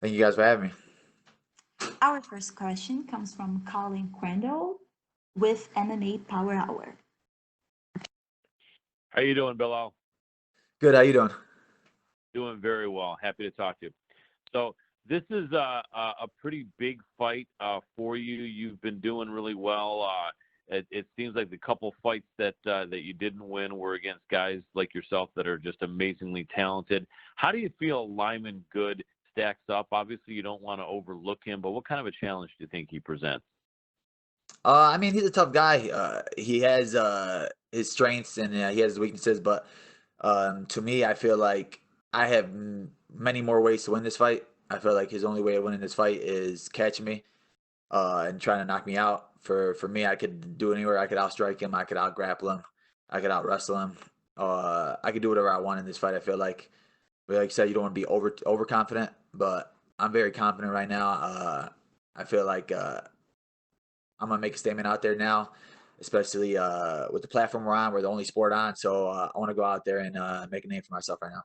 Thank you guys for having me. Our first question comes from Colin Crandall with MMA Power Hour. How you doing, Belal? Good. How you doing? Doing very well. Happy to talk to you. So this is a pretty big fight for you. You've been doing really well. It seems like the couple fights that you didn't win were against guys like yourself that are just amazingly talented. How do you feel Lyman Good stacks up? Obviously, you don't want to overlook him, but what kind of a challenge do you think he presents? I mean, he's a tough guy. He has his strengths and he has his weaknesses, but to me, I feel like I have many more ways to win this fight. I feel like his only way of winning this fight is catching me and trying to knock me out. For me, I could do it anywhere. I could outstrike him. I could out grapple him. I could out wrestle him. I could do whatever I want in this fight. I feel like, but like you said, you don't want to be overconfident, but I'm very confident right now. I feel like I'm gonna make a statement out there now, especially with the platform we're on. We're the only sport on, so I want to go out there and make a name for myself right now.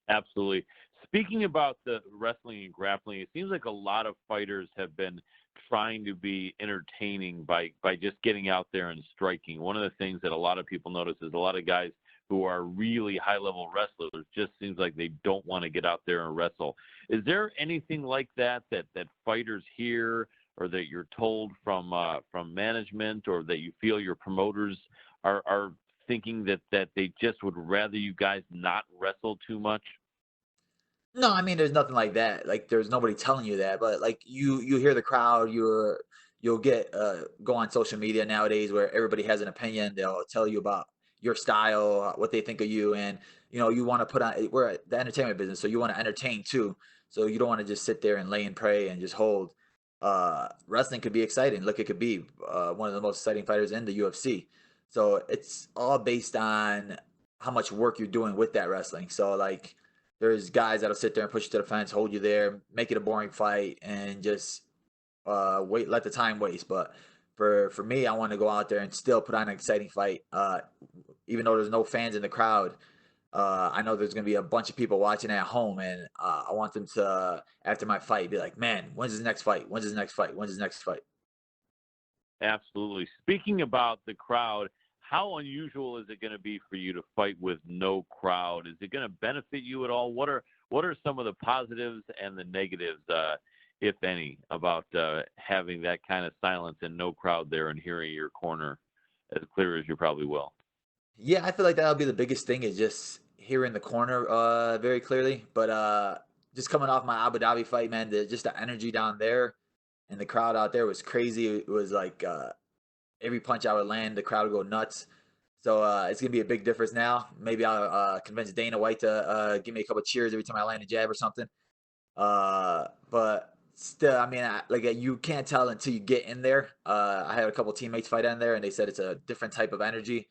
Absolutely. Speaking about the wrestling and grappling, it seems like a lot of fighters have been trying to be entertaining by just getting out there and striking. One of the things that a lot of people notice is a lot of guys who are really high level wrestlers just seems like they don't want to get out there and wrestle. Is there anything like that fighters hear or that you're told from management or that you feel your promoters are thinking that they just would rather you guys not wrestle too much? No, I mean, there's nothing like that. Like, there's nobody telling you that, but like you hear the crowd. You'll get go on social media nowadays where everybody has an opinion. They'll tell you about your style, what they think of you, and you want to put on. We're at the entertainment business, so you want to entertain too. So you don't want to just sit there and lay and pray and just hold. Wrestling could be exciting. Look, it could be one of the most exciting fighters in the UFC. So it's all based on how much work you're doing with that wrestling. So like there's guys that'll sit there and push you to the fence, hold you there, make it a boring fight, and just wait, let the time waste. But for me, I want to go out there and still put on an exciting fight. Even though there's no fans in the crowd, I know there's gonna be a bunch of people watching at home, and I want them to after my fight be like, "Man, when's his next fight? When's his next fight? When's his next fight?" Absolutely. Speaking about the crowd, how unusual is it going to be for you to fight with no crowd? Is it going to benefit you at all? What are some of the positives and the negatives, if any, about having that kind of silence and no crowd there and hearing your corner as clear as you probably will? Yeah, I feel like that'll be the biggest thing is just hearing the corner very clearly. But just coming off my Abu Dhabi fight, man, just the energy down there and the crowd out there was crazy. It was like every punch I would land, the crowd would go nuts. So it's gonna be a big difference now. Maybe I'll convince Dana White to give me a couple cheers every time I land a jab or something. But still, I mean, you can't tell until you get in there. I had a couple teammates fight in there, and they said it's a different type of energy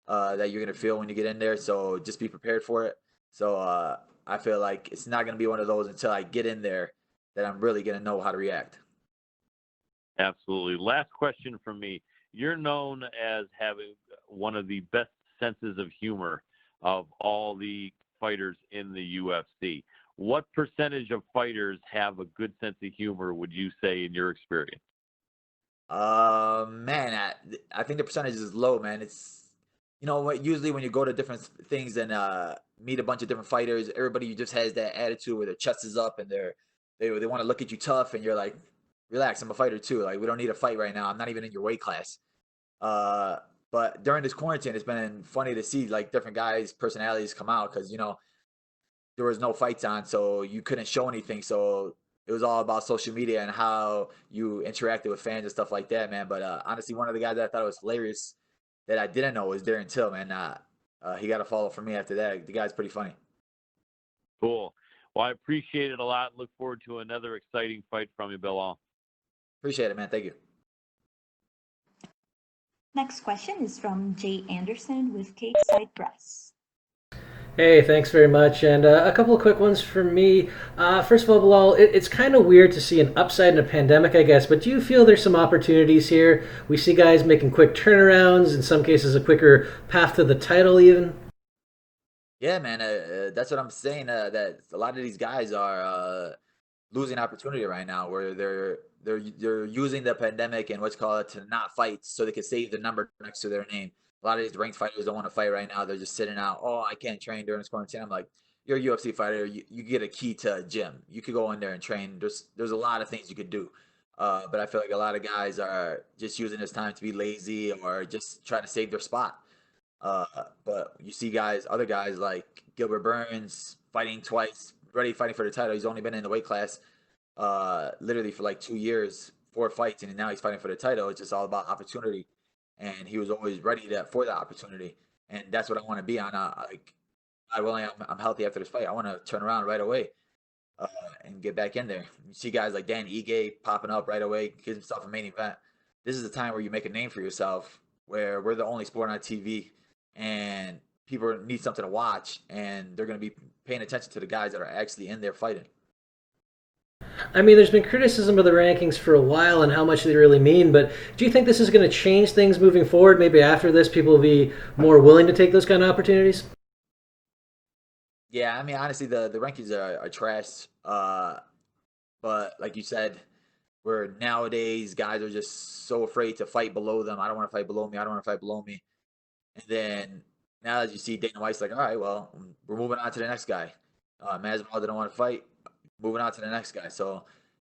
that you're gonna feel when you get in there. So just be prepared for it. So I feel like it's not gonna be one of those until I get in there that I'm really gonna know how to react. Absolutely. Last question from me. You're known as having one of the best senses of humor of all the fighters in the UFC. What percentage of fighters have a good sense of humor, would you say, in your experience? Man, I think the percentage is low, man. It's what usually when you go to different things and meet a bunch of different fighters, everybody just has that attitude where their chest is up and they want to look at you tough, and you're like, relax, I'm a fighter too. Like we don't need a fight right now. I'm not even in your weight class. Uh, but during this quarantine, it's been funny to see like different guys' personalities come out because there was no fights on, so you couldn't show anything. So it was all about social media and how you interacted with fans and stuff like that, man. But honestly, one of the guys that I thought was hilarious that I didn't know was Darren Till, man. He got a follow from me after that. The guy's pretty funny. Cool. Well, I appreciate it a lot. Look forward to another exciting fight from you, Bilal. Appreciate it, man. Thank you. Next question is from Jay Anderson with Cape Side Press. Hey, thanks very much. And a couple of quick ones for me. First of all, Bilal, it's kind of weird to see an upside in a pandemic, I guess, but do you feel there's some opportunities here? We see guys making quick turnarounds, in some cases a quicker path to the title even. Yeah, man. That's what I'm saying. That a lot of these guys are losing opportunity right now, where they're using the pandemic and what's called to not fight, so they can save the number next to their name. A lot of these ranked fighters don't want to fight right now. They're just sitting out. Oh, I can't train during this quarantine. I'm like, you're a UFC fighter. You get a key to a gym. You could go in there and train. There's a lot of things you could do. But I feel like a lot of guys are just using this time to be lazy or just trying to save their spot. Uh, but you see other guys like Gilbert Burns fighting twice, ready fighting for the title. He's only been in the weight class literally for like 2 years, 4 fights, and now he's fighting for the title. It's just all about opportunity, and he was always ready for that opportunity, and that's what I want to be on. Like, God willing, I'm healthy after this fight. I want to turn around right away uh, and get back in there. You see guys like Dan Ige popping up right away, gives himself a main event. This is the time where you make a name for yourself, where we're the only sport on TV, and people need something to watch, and they're going to be paying attention to the guys that are actually in there fighting. I mean, there's been criticism of the rankings for a while and how much they really mean, but do you think this is going to change things moving forward? Maybe after this, people will be more willing to take those kind of opportunities? Yeah, I mean, honestly, the rankings are trash. But like you said, where nowadays guys are just so afraid to fight below them. I don't want to fight below me. I don't want to fight below me. And then now as you see Dana White's like, all right, well, we're moving on to the next guy. Masvidal didn't want to fight. Moving on to the next guy. So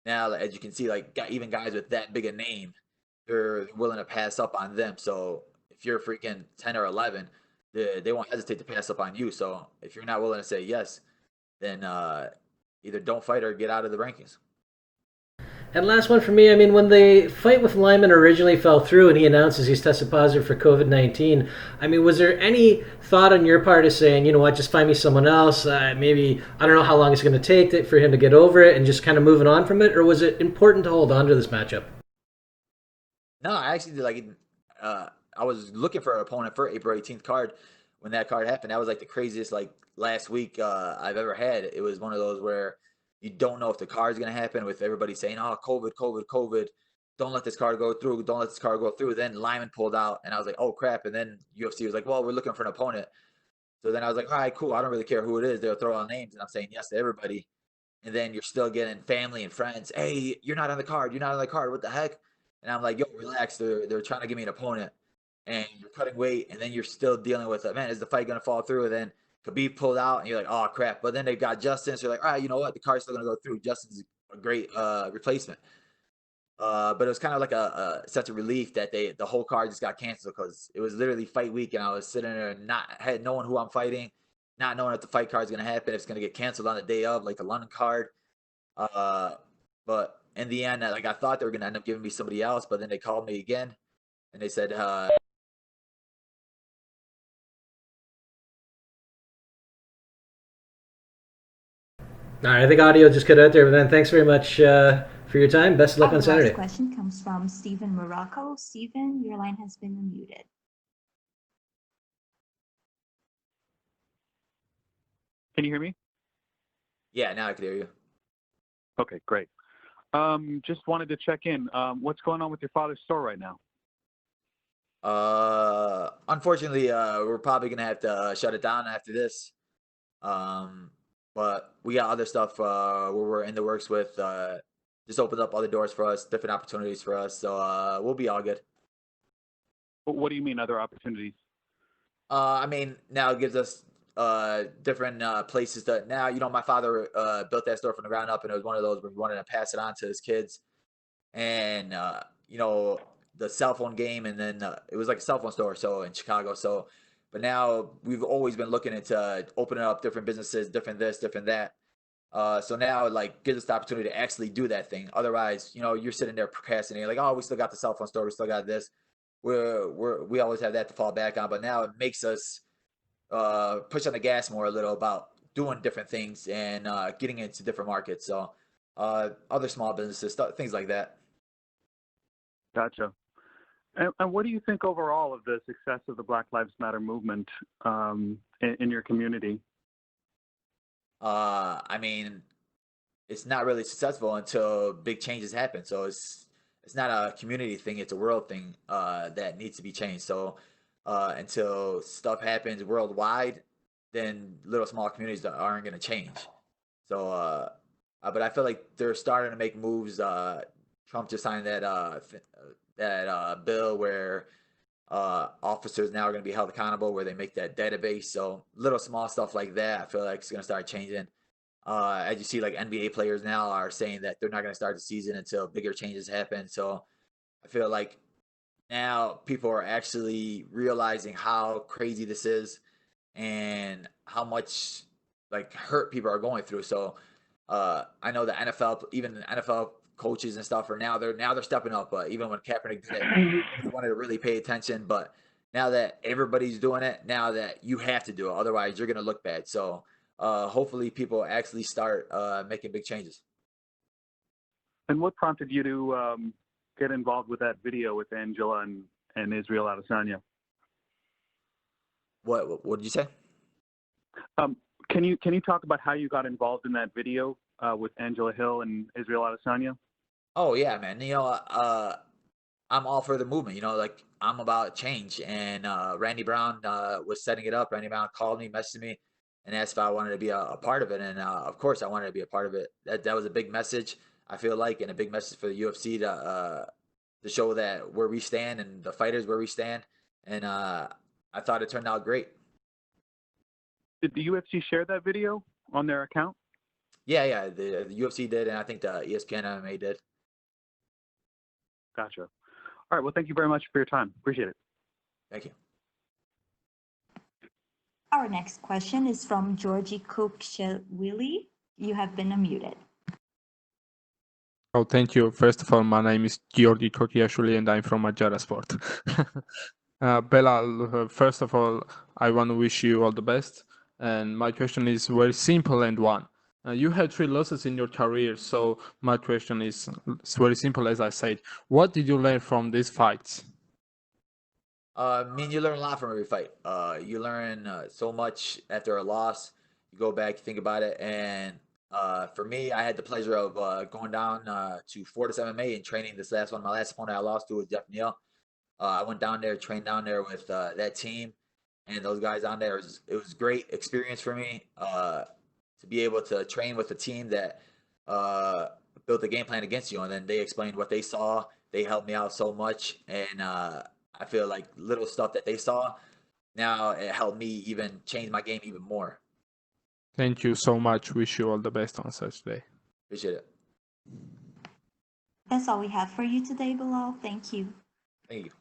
now, as you can see, like even guys with that big a name, they're willing to pass up on them. So if you're freaking 10 or 11, they won't hesitate to pass up on you. So if you're not willing to say yes, then either don't fight or get out of the rankings. And last one for me, I mean, when the fight with Lyman originally fell through and he announces he's tested positive for COVID 19, I mean, was there any thought on your part of saying, you know what, just find me someone else? Maybe, I don't know how long it's going to take for him to get over it and just kind of moving on from it? Or was it important to hold on to this matchup? No, I actually did like I was looking for an opponent for April 18th card when that card happened. That was like the craziest like last week I've ever had. It was one of those where you don't know if the card's gonna happen with everybody saying, "Oh, COVID, COVID, COVID." Don't let this card go through. Don't let this card go through. Then Lyman pulled out, and I was like, "Oh crap!" And then UFC was like, "Well, we're looking for an opponent." So then I was like, "All right, cool. I don't really care who it is. They'll throw out names," and I'm saying yes to everybody. And then you're still getting family and friends. Hey, you're not on the card. You're not on the card. What the heck? And I'm like, yo, relax. They're trying to give me an opponent, and you're cutting weight, and then you're still dealing with it. Man, is the fight gonna fall through? And then Khabib pulled out, and you're like, oh crap. But then they've got Justin, so you're like, all right, you know what? The card's still gonna go through. Justin's a great replacement. But it was kind of like a sense of relief that the whole card just got canceled because it was literally fight week, and I was sitting there and not had knowing who I'm fighting, not knowing if the fight card is gonna happen, if it's gonna get canceled on the day of, like the London card. Uh, but in the end, like I thought they were gonna end up giving me somebody else, but then they called me again and they said, All right, I think audio just cut out there, but then thanks very much for your time. Best of luck Our on last Saturday. question comes from Stephen Morocco. Stephen, your line has been unmuted. Can you hear me? yeah, now I can hear you. Okay, great. Just wanted to check in. What's going on with your father's store right now? Unfortunately, we're probably gonna have to shut it down after this. Um, but we got other stuff where we're in the works with. Just opened up other doors for us, different opportunities for us. So we'll be all good. What do you mean other opportunities? I mean, now it gives us different places to now. You know, my father built that store from the ground up, and it was one of those where we wanted to pass it on to his kids. And you know, the cell phone game, and then it was like a cell phone store, so in Chicago. So, but now we've always been looking into opening up different businesses, different this, different that. So now it like gives us the opportunity to actually do that thing. Otherwise, you know, you're sitting there procrastinating, like, oh, we still got the cell phone store, we still got this. We always have that to fall back on, but now it makes us push on the gas more a little about doing different things and getting into different markets. So other small businesses, things like that. Gotcha. And what do you think overall of the success of the Black Lives Matter movement in your community? I mean, it's not really successful until big changes happen. So it's not a community thing; it's a world thing that needs to be changed. So until stuff happens worldwide, then little small communities that aren't going to change. So, but I feel like they're starting to make moves. Trump just signed that bill where officers now are going to be held accountable, where they make that database. So little small stuff like that, I feel like it's going to start changing. As you see, like NBA players now are saying that they're not going to start the season until bigger changes happen. So I feel like now people are actually realizing how crazy this is and how much like hurt people are going through. So I know the NFL, even the NFL coaches and stuff, are now they're stepping up. But even when Kaepernick did it, nobody wanted to really pay attention. But now that everybody's doing it, now that you have to do it, otherwise you're gonna look bad. So hopefully people actually start making big changes. And what prompted you to get involved with that video with Angela and Israel Adesanya? What did you say? Can you talk about how you got involved in that video with Angela Hill and Israel Adesanya? Oh yeah, man. I'm all for the movement. Like I'm about change. And Randy Brown was setting it up. Randy Brown called me, messaged me, and asked if I wanted to be a part of it. And of course, I wanted to be a part of it. That was a big message, I feel like, and a big message for the UFC to show that where we stand and the fighters where we stand. And I thought it turned out great. Did the UFC share that video on their account? Yeah. The UFC did, and I think the ESPN MMA did. Gotcha. All right. Well, thank you very much for your time. Appreciate it. Thank you. Our next question is from Georgie Cook-Willie. You have been unmuted. Oh, thank you. First of all, my name is Georgi Kokiashvili and I'm from Majara Sport. Belal, first of all, I want to wish you all the best. And my question is very simple and one. You had 3 losses in your career, so my question is it's very simple, as I said. What did you learn from these fights? I mean, you learn a lot from every fight. You learn so much after a loss. You go back, you think about it, and for me, I had the pleasure of going down to Fortis MMA and training this last one. My last opponent I lost to was Jeff Neal. I went down there, trained down there with that team and those guys down there. It was great experience for me to be able to train with a team that built a game plan against you, and then they explained what they saw. They helped me out so much, and I feel like little stuff that they saw, now it helped me even change my game even more. Thank you so much. Wish you all the best on such day. Appreciate it. That's all we have for you today, Belal. Thank you. Thank you.